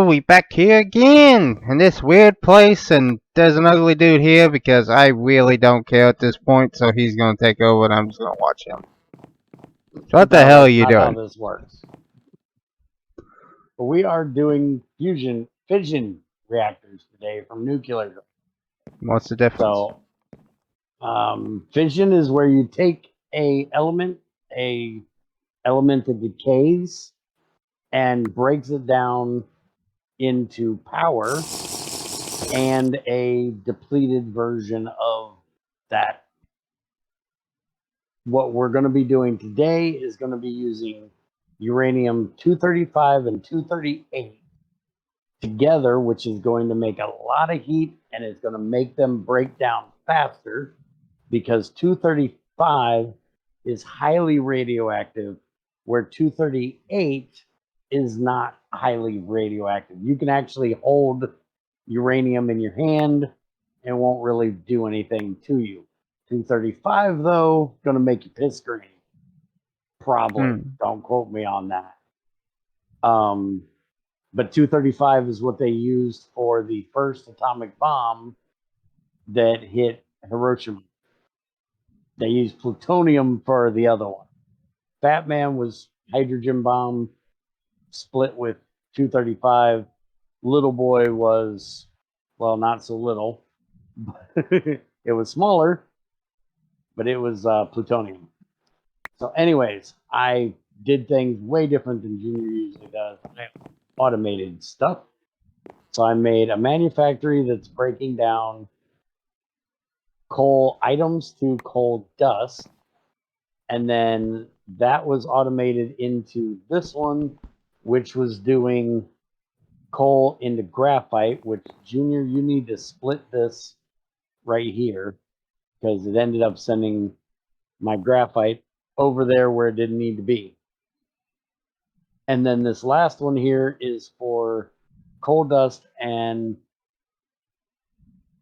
we back here again in this weird place, and there's an ugly dude here because I really don't care at this point, so he's gonna take over and I'm just gonna watch him. So what the hell are you That's not doing? how this works. But we are doing fission reactors today from nuclear. What's the difference? So, fission is where you take a element that decays and breaks it down into power and a depleted version of that. What we're going to be doing today is going to be using uranium-235 and 238 together, which is going to make a lot of heat and it's going to make them break down faster because 235 is highly radioactive, where 238 is not highly radioactive. You can actually hold uranium in your hand and it won't really do anything to you. 235, though, going to make you piss green. Probably. Don't quote me on that. But 235 is what they used for the first atomic bomb that hit Hiroshima. They used plutonium for the other one. Fat Man was hydrogen bomb split with 235. Little Boy was, well, not so little. It was smaller, but it was plutonium. So anyways, I did things way different than Junior usually does. I automated stuff. So I made a manufactory that's breaking down coal items to coal dust. And then that was automated into this one, which was doing coal into graphite, which, Junior, you need to split this right here because it ended up sending my graphite over there where it didn't need to be. And then this last one here is for coal dust and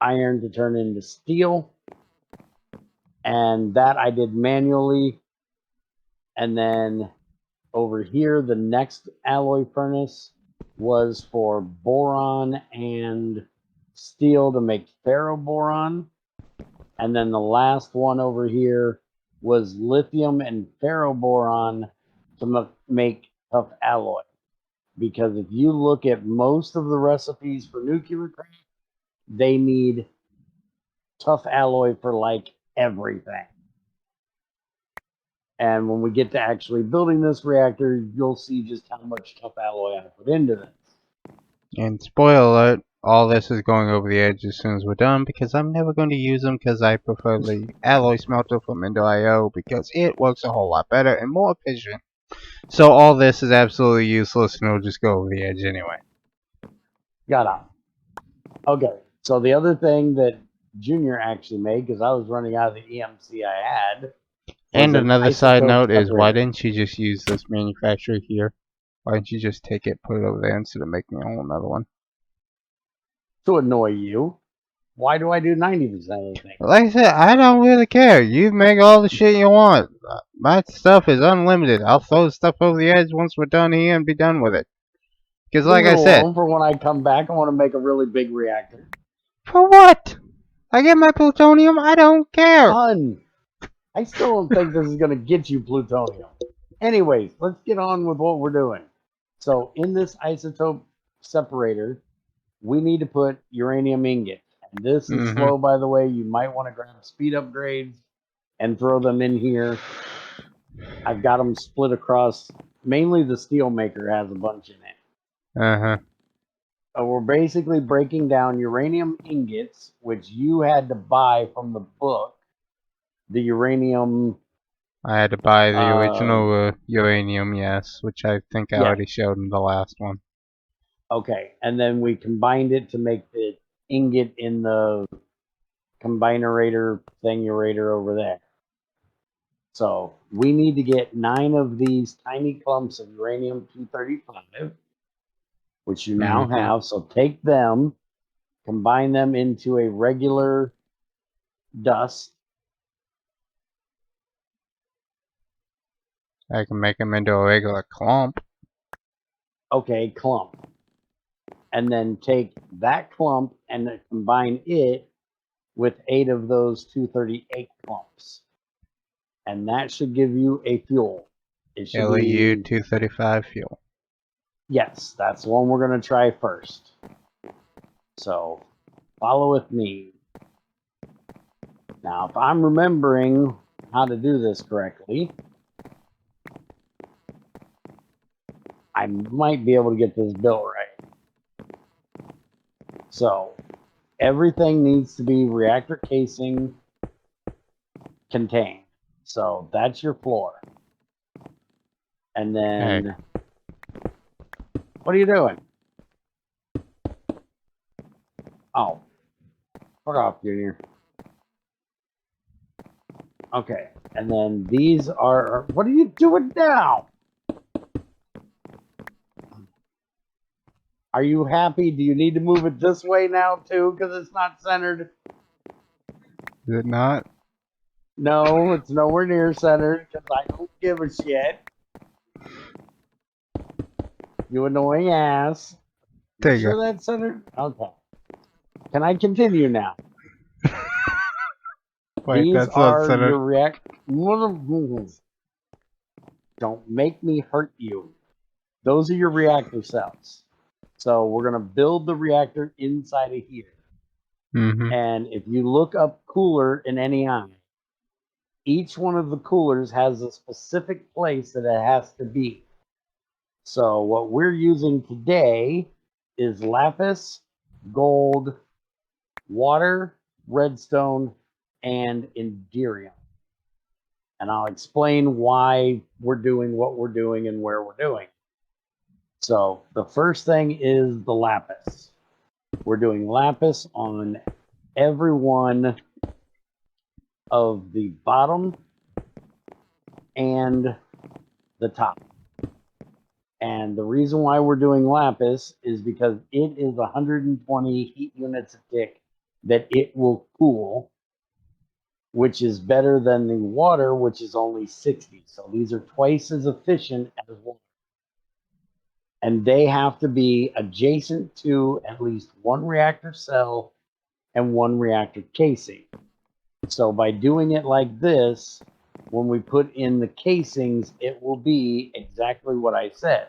iron to turn into steel. And that I did manually. And then over here, the next alloy furnace was for boron and steel to make ferroboron. And then the last one over here was lithium and ferroboron to make tough alloy. Because if you look at most of the recipes for nuclear craft, they need tough alloy for like everything. And when we get to actually building this reactor, you'll see just how much tough alloy I put into this. And spoiler alert, all this is going over the edge as soon as we're done because I'm never going to use them because I prefer the alloy smelter from Endo.io because it works a whole lot better and more efficient. So all this is absolutely useless and it'll just go over the edge anyway. Got it. Okay, so the other thing that Junior actually made, because I was running out of the EMC I had. And another side note is, why separator. didn't you just use this manufacturer here? Why didn't you just take it, put it over there instead of making a whole another one? To annoy you. Why do I do 90% of the thing? Like I said, I don't really care. You make all the shit you want. My stuff is unlimited. I'll throw the stuff over the edge once we're done here and be done with it. Because like I said, for when I come back, I want to make a really big reactor. For what? I get my plutonium, I don't care. Fun. I still don't think this is going to get you plutonium. Anyways, let's get on with what we're doing. So in this isotope separator, we need to put uranium ingot. And this is slow, by the way. You might want to grab speed upgrades and throw them in here. I've got them split across. Mainly the steel maker has a bunch in it. We're basically breaking down uranium ingots, which you had to buy from the book. The uranium. I had to buy the original uranium, yes, which I think I already showed in the last one. Okay, and then we combined it to make the ingot in the combinerator thingurator over there. So we need to get 9 of these tiny clumps of uranium-235, which you now have. So take them, combine them into a regular dust. I can make them into a regular clump. Okay, clump. and then take that clump and combine it with 8 of those 238 clumps. And that should give you a fuel. It should LEU be, 235 fuel. yes, that's the one we're going to try first. So follow with me. Now, if I'm remembering how to do this correctly, I might be able to get this built right. So everything needs to be reactor casing contained. So that's your floor. And then, what are you doing? Oh, fuck off, Junior. Okay, and then these are, what are you doing now? Are you happy? Do you need to move it this way now too? Because it's not centered. Is it not? No, it's nowhere near centered because I don't give a shit. You annoying ass. You Take sure that's centered? Okay. Can I continue now? Wait, These that's not are centered. your react. Don't make me hurt you. Those are your reactor cells. So we're going to build the reactor inside of here. Mm-hmm. And if you look up cooler in NEI, each one of the coolers has a specific place that it has to be. So what we're using today is lapis, gold, water, redstone, and inderium. And I'll explain why we're doing what we're doing and where we're doing. So the first thing is the lapis. We're doing lapis on every one of the bottom and the top. And the reason why we're doing lapis is because it is 120 heat units a tick that it will cool, which is better than the water, which is only 60. So these are twice as efficient as water. And they have to be adjacent to at least one reactor cell and one reactor casing. So by doing it like this, when we put in the casings, it will be exactly what I said.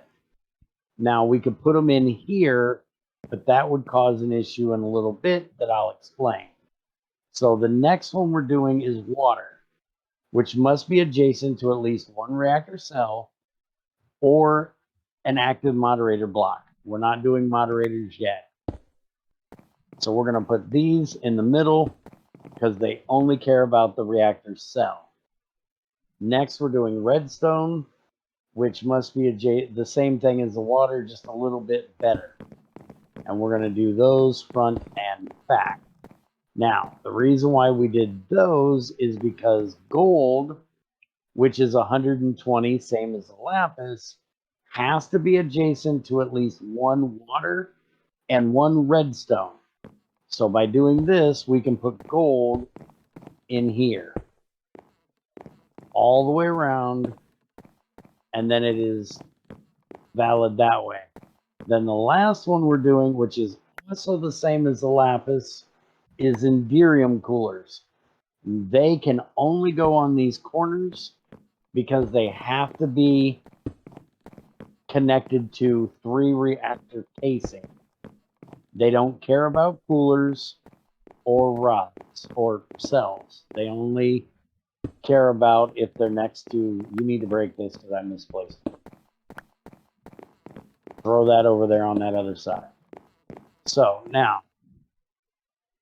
Now we could put them in here, but that would cause an issue in a little bit that I'll explain. So the next one we're doing is water, which must be adjacent to at least one reactor cell or an active moderator block. We're not doing moderators yet. So we're going to put these in the middle because they only care about the reactor cell. Next, we're doing redstone, which must be the same thing as the water, just a little bit better. And we're going to do those front and back. Now, the reason why we did those is because gold, which is 120, same as the lapis, has to be adjacent to at least one water and one redstone. So by doing this, we can put gold in here all the way around, and then it is valid that way. Then the last one we're doing, which is also the same as the lapis, is inderium coolers. They can only go on these corners because they have to be connected to 3 reactor casing. They don't care about coolers or rods or cells. They only care about if they're next to, you need to break this because I misplaced it. Throw that over there on that other side. So now,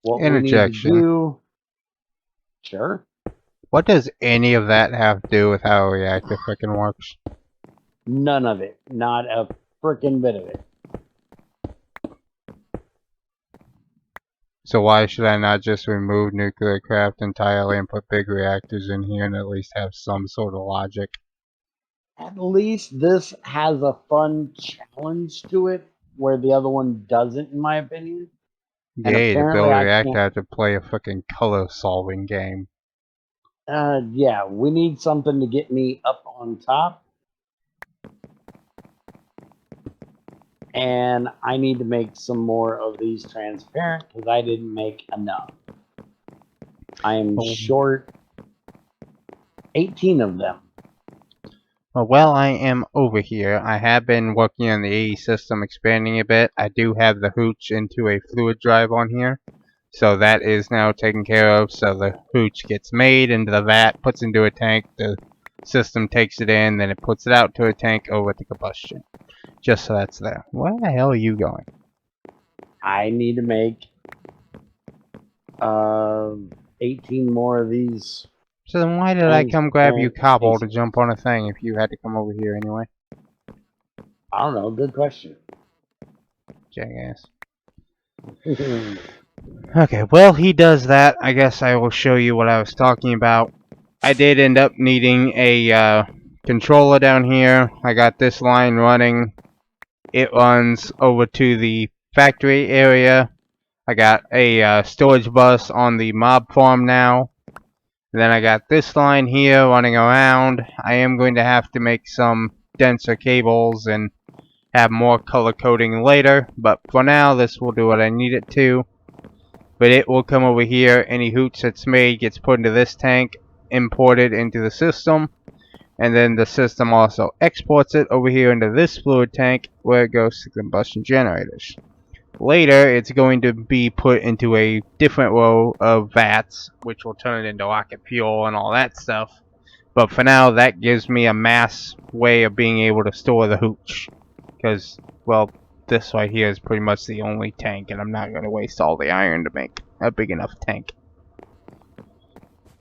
what we need to Interjection. do, sure. What does any of that have to do with how a reactor frickin' works? None of it. Not a frickin' bit of it. So why should I not just remove nuclear craft entirely and put big reactors in here and at least have some sort of logic? At least this has a fun challenge to it where the other one doesn't, in my opinion. And Yay, to apparently build a I reactor I can't. have to play a frickin' color solving game. Yeah, we need something to get me up on top. And I need to make some more of these transparent because I didn't make enough. I am short 18 of them. Well, while I am over here, I have been working on the AE system, expanding a bit. I do have the hooch into a fluid drive on here. So that is now taken care of. So the hooch gets made into the vat, puts into a tank, the system takes it in, then it puts it out to a tank over to combustion. Just so that's there. Where the hell are you going? I need to make 18 more of these. So then why did I come grab you cobble to jump on a thing if you had to come over here anyway? I don't know. Good question. Jackass. Okay, well, he does that. I guess I will show you what I was talking about. I did end up needing a controller down here. I got this line running. It runs over to the factory area. I got a storage bus on the mob farm now. Then I got this line here running around. I am going to have to make some denser cables and have more color coding later. But for now, this will do what I need it to. But it will come over here. Any hooch that's made gets put into this tank, imported into the system. And then the system also exports it over here into this fluid tank where it goes to combustion generators. Later, it's going to be put into a different row of vats, which will turn it into rocket fuel and all that stuff. But for now, that gives me a mass way of being able to store the hooch. Because, well, this right here is pretty much the only tank, and I'm not going to waste all the iron to make a big enough tank.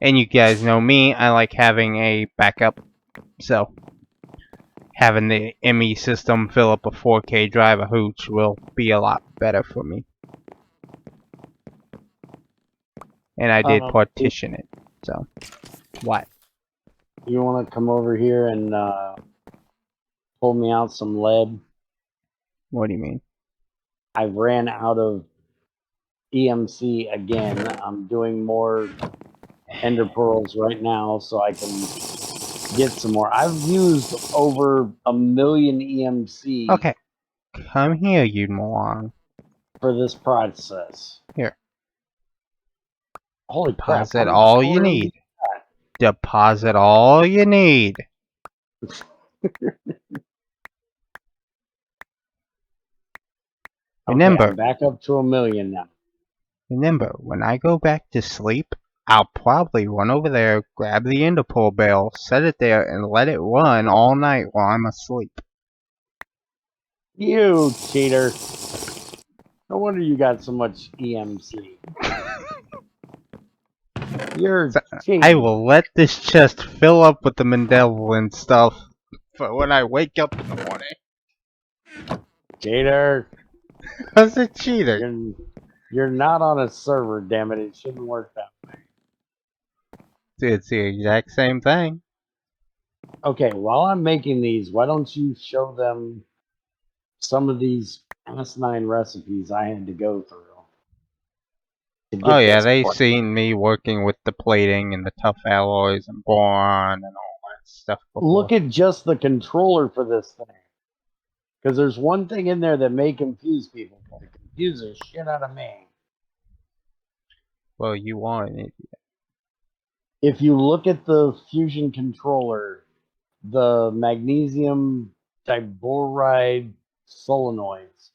And you guys know me, I like having a backup. So, having the ME system fill up a 4K drive of hooch will be a lot better for me. And I did partition it, so. What? You want to come over here and pull me out some lead? What do you mean? I ran out of EMC again. I'm doing more ender pearls right now so I can get some more. I've used over 1 million EMC. Okay. Come here, you moron. For this process. Here. Holy crap. Deposit all you need. Deposit all you need. Remember, okay, I'm back up to 1 million now. Remember, when I go back to sleep, I'll probably run over there, grab the Enderpearl bale, set it there, and let it run all night while I'm asleep. You cheater. No wonder you got so much EMC. You're cheating. I will let this chest fill up with the malevolent stuff for when I wake up in the morning. Cheater. How's it cheating? You're not on a server, damn it. It shouldn't work that way. It's the exact same thing. Okay, while I'm making these, why don't you show them some of these asinine recipes I had to go through? Oh yeah, they've seen me working with the plating and the tough alloys and boron and all that stuff before. Look at just the controller for this thing. Because there's one thing in there that may confuse people, but it confuses shit out of me. Well, you are an idiot. If you look at the fusion controller, the magnesium diboride solenoids,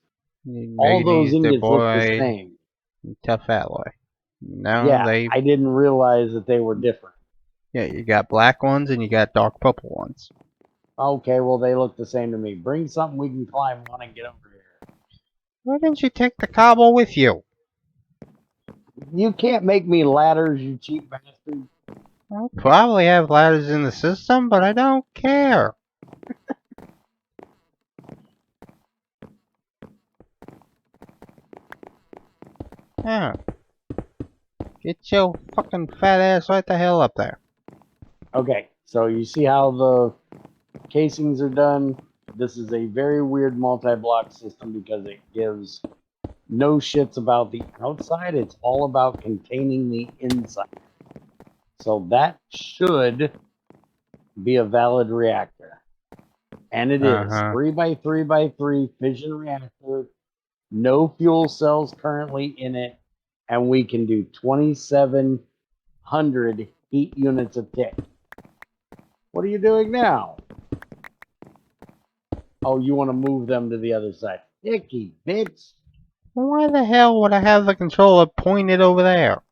all those ingots look the same. Tough alloy. No, yeah, I didn't realize that they were different. Yeah, you got black ones and you got dark purple ones. Okay, well, they look the same to me. Bring something we can climb on and get over here. Why didn't you take the cobble with you? You can't make me ladders, you cheap bastard. I'll probably have ladders in the system, but I don't care. Yeah. Get your fucking fat ass right the hell up there. Okay, so you see how the casings are done? This is a very weird multi-block system because it gives no shits about the outside. It's all about containing the inside. So that should be a valid reactor. And it is 3x3x3 fission reactor, no fuel cells currently in it, and we can do 2,700 heat units a tick. What are you doing now? Oh, you want to move them to the other side. Icky bitch. Why the hell would I have the controller pointed over there?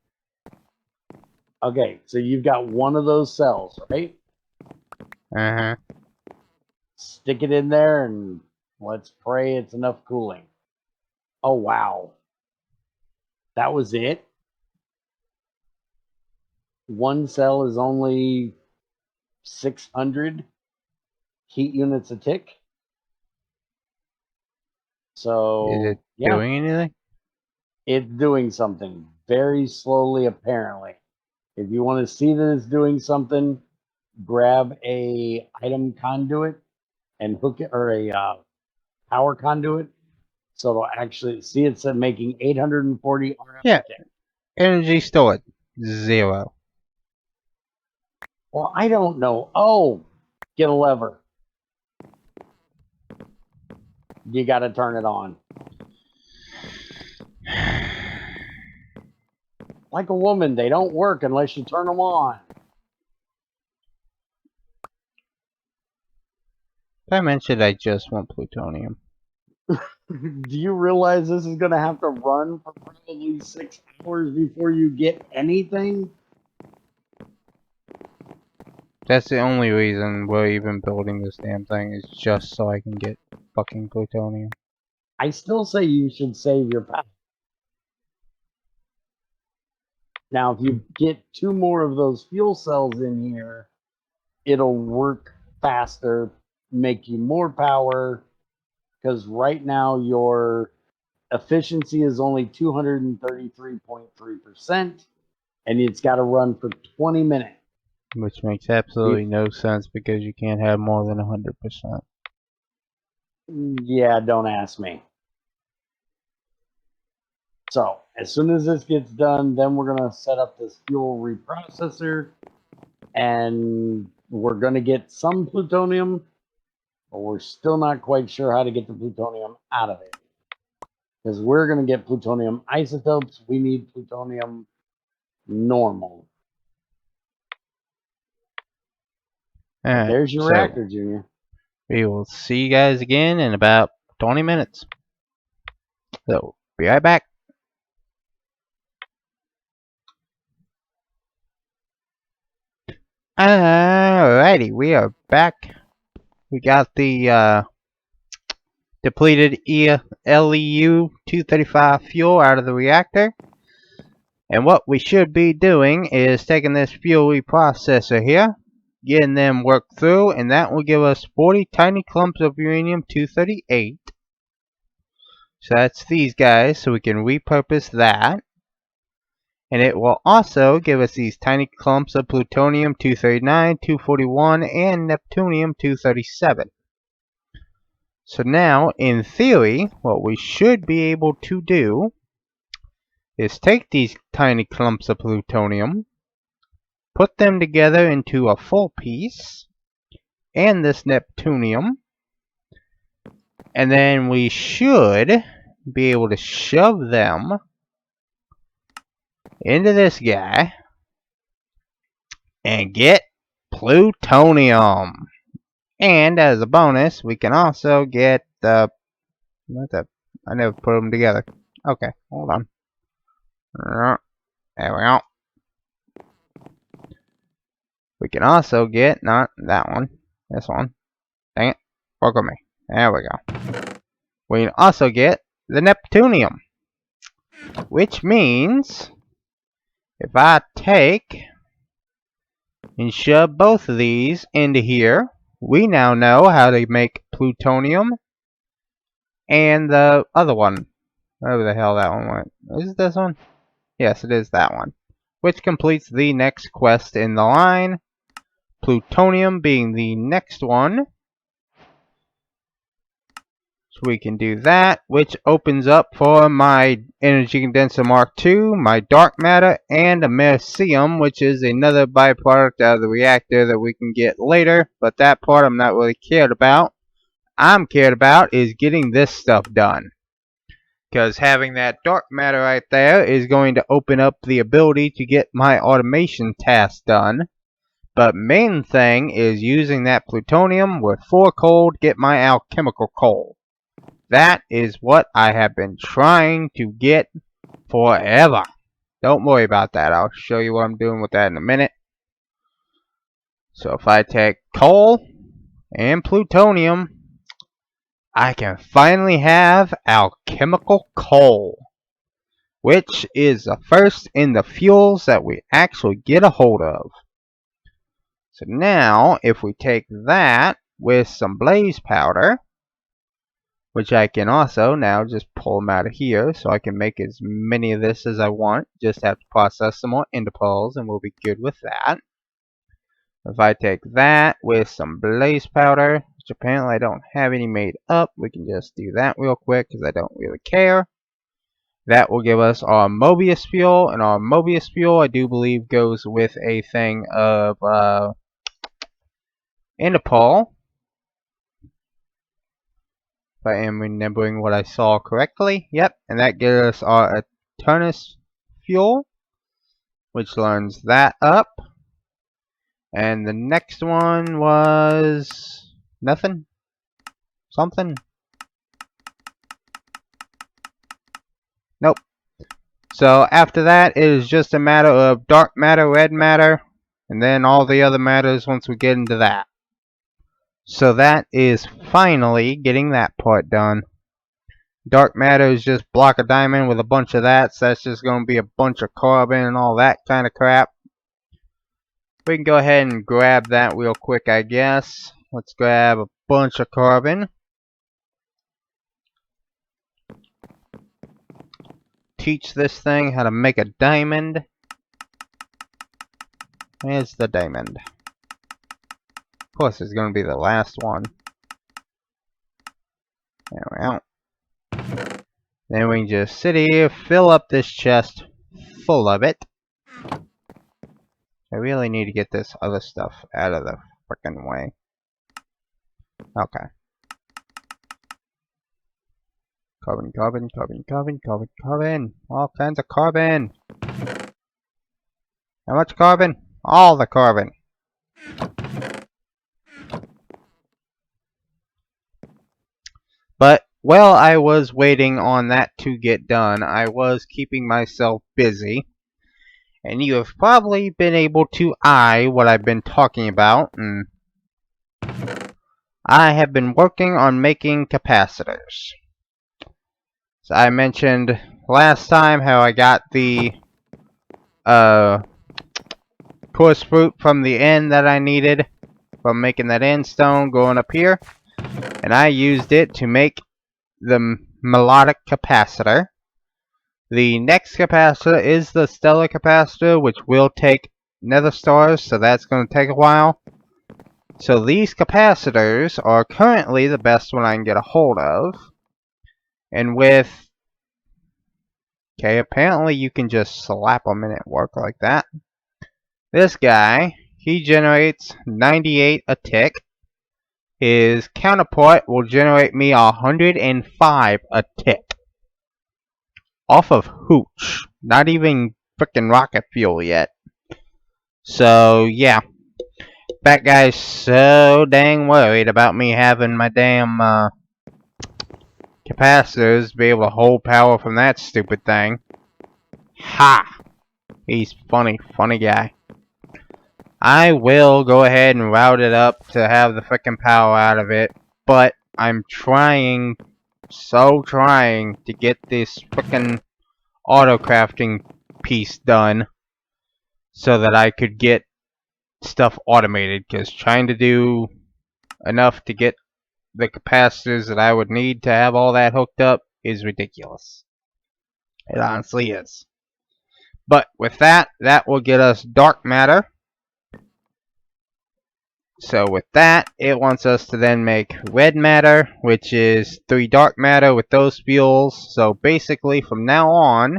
Okay, so you've got one of those cells, right? Stick it in there and let's pray it's enough cooling. Oh, wow. That was it? One cell is only 600 heat units a tick. So, Is it yeah, doing anything? it's doing something very slowly, apparently. If you want to see that it's doing something, grab a item conduit and hook it, or a power conduit. So it'll actually see it's making 840 RF. Yeah. Energy stored. 0. Well, I don't know. Oh, get a lever. You got to turn it on. Like a woman, they don't work unless you turn them on. I mentioned I just want plutonium. Do you realize this is going to have to run for probably 6 hours before you get anything? That's the only reason we're even building this damn thing, is just so I can get fucking plutonium. I still say you should save your power. Now, if you get 2 more of those fuel cells in here, it'll work faster, make you more power, because right now your efficiency is only 233.3%, and it's got to run for 20 minutes. Which makes absolutely no sense because you can't have more than 100%. Yeah, don't ask me. So, as soon as this gets done, then we're going to set up this fuel reprocessor, and we're going to get some plutonium, but we're still not quite sure how to get the plutonium out of it. Because we're going to get plutonium isotopes. We need plutonium normal. Alright, There's your so reactor, Junior. we will see you guys again in about 20 minutes. So, be right back. Alrighty, we are back. We got the depleted LEU 235 fuel out of the reactor. And what we should be doing is taking this fuel reprocessor here, getting them worked through, and that will give us 40 tiny clumps of uranium-238. So that's these guys, so we can repurpose that. And it will also give us these tiny clumps of plutonium-239, 241, and neptunium-237. So now, in theory, what we should be able to do is take these tiny clumps of plutonium, put them together into a full piece, and this neptunium, and then we should be able to shove them into this guy and get plutonium. And as a bonus, we can also get the... I never put them together. Okay, hold on. There we go. We can also get, not that one, this one. Dang it, work with me. There we go. We can also get the neptunium, which means if I take and shove both of these into here, we now know how to make plutonium and the other one. Whatever the hell that one went. Is it this one? Yes, it is that one. Which completes the next quest in the line. Plutonium being the next one. So we can do that, which opens up for my Energy Condenser Mark II, my Dark Matter, and a Mercium, which is another byproduct out of the reactor that we can get later, but that part I'm not really cared about. I'm cared about is getting this stuff done. Because having that dark matter right there is going to open up the ability to get my automation task done. But main thing is using that plutonium with 4 coal to get my alchemical coal. That is what I have been trying to get forever. Don't worry about that. I'll show you what I'm doing with that in a minute. So if I take coal and plutonium, I can finally have alchemical coal, which is the first in the fuels that we actually get a hold of. So now, if we take that with some blaze powder, which I can also now just pull them out of here, so I can make as many of this as I want. Just have to process some more interpoles, and we'll be good with that. If I take that with some blaze powder, which apparently I don't have any made up, we can just do that real quick because I don't really care. That will give us our Mobius fuel, and our Mobius fuel I do believe goes with a thing of interpol. If I am remembering what I saw correctly. Yep, and that gives us our Eternus fuel, which learns that up. And the next one was nothing? Something? Nope. So after that, it is just a matter of dark matter, red matter, and then all the other matters once we get into that. So that is finally getting that part done. Dark matter is just block of diamond with a bunch of that, so that's just going to be a bunch of carbon and all that kind of crap. We can go ahead and grab that real quick, I guess. Let's grab a bunch of carbon. Teach this thing how to make a diamond. Here's the diamond. Of course, it's going to be the last one. There we go. Then we can just sit here, fill up this chest full of it. I really need to get this other stuff out of the frickin' way. Okay. Carbon, carbon, carbon, carbon, carbon, carbon. All kinds of carbon. How much carbon? All the carbon. But while I was waiting on that to get done, I was keeping myself busy. And you have probably been able to eye what I've been talking about. And I have been working on making capacitors. So I mentioned last time how I got the coarse fruit from the end that I needed from making that end stone going up here. And I used it to make the melodic capacitor. The next capacitor is the stellar capacitor, which will take nether stars, so that's going to take a while. So these capacitors are currently the best one I can get a hold of. And with... okay, apparently you can just slap them and it work like that. This guy, he generates 98 a tick. His counterpart will generate me 105 a tick. Off of hooch. Not even frickin' rocket fuel yet. So, yeah. That guy's so dang worried about me having my damn capacitors to be able to hold power from that stupid thing. Ha! He's funny guy. I will go ahead and route it up to have the frickin' power out of it, but I'm trying, so trying to get this frickin' auto crafting piece done so that I could get stuff automated, because trying to do enough to get the capacitors that I would need to have all that hooked up is ridiculous. It honestly is. But with that, that will get us dark matter. So with that, it wants us to then make red matter, which is 3 dark matter with those fuels. So basically, from now on,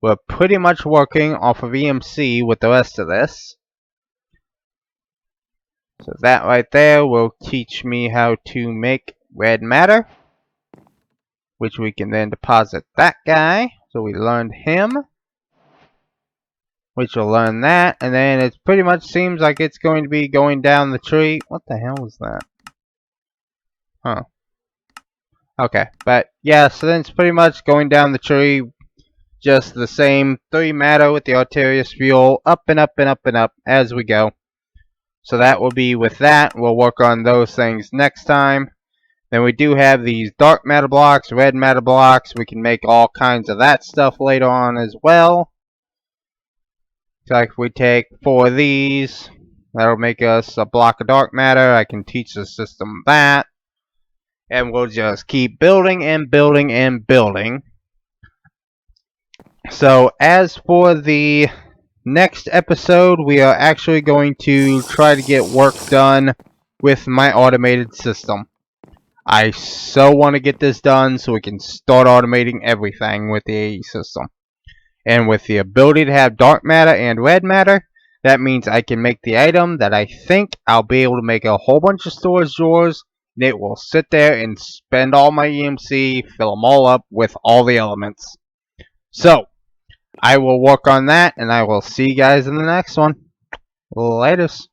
we're pretty much working off of EMC with the rest of this. So that right there will teach me how to make red matter, which we can then deposit that guy. So we learned him, which will learn that, and then it pretty much seems like it's going to be going down the tree. What the hell was that? Huh. Okay, but yeah, so then it's pretty much going down the tree, just the same 3 matter with the Arterius fuel, up and up and up and up as we go. So that will be with that. We'll work on those things next time. Then we do have these dark matter blocks, red matter blocks. We can make all kinds of that stuff later on as well. So like if we take 4 of these, that'll make us a block of dark matter. I can teach the system that. And we'll just keep building and building and building. So as for the next episode, we are actually going to try to get work done with my automated system. I so want to get this done so we can start automating everything with the AE system. And with the ability to have dark matter and red matter, that means I can make the item that I think I'll be able to make a whole bunch of storage drawers, and it will sit there and spend all my EMC, fill them all up with all the elements. So, I will work on that, and I will see you guys in the next one. Laters.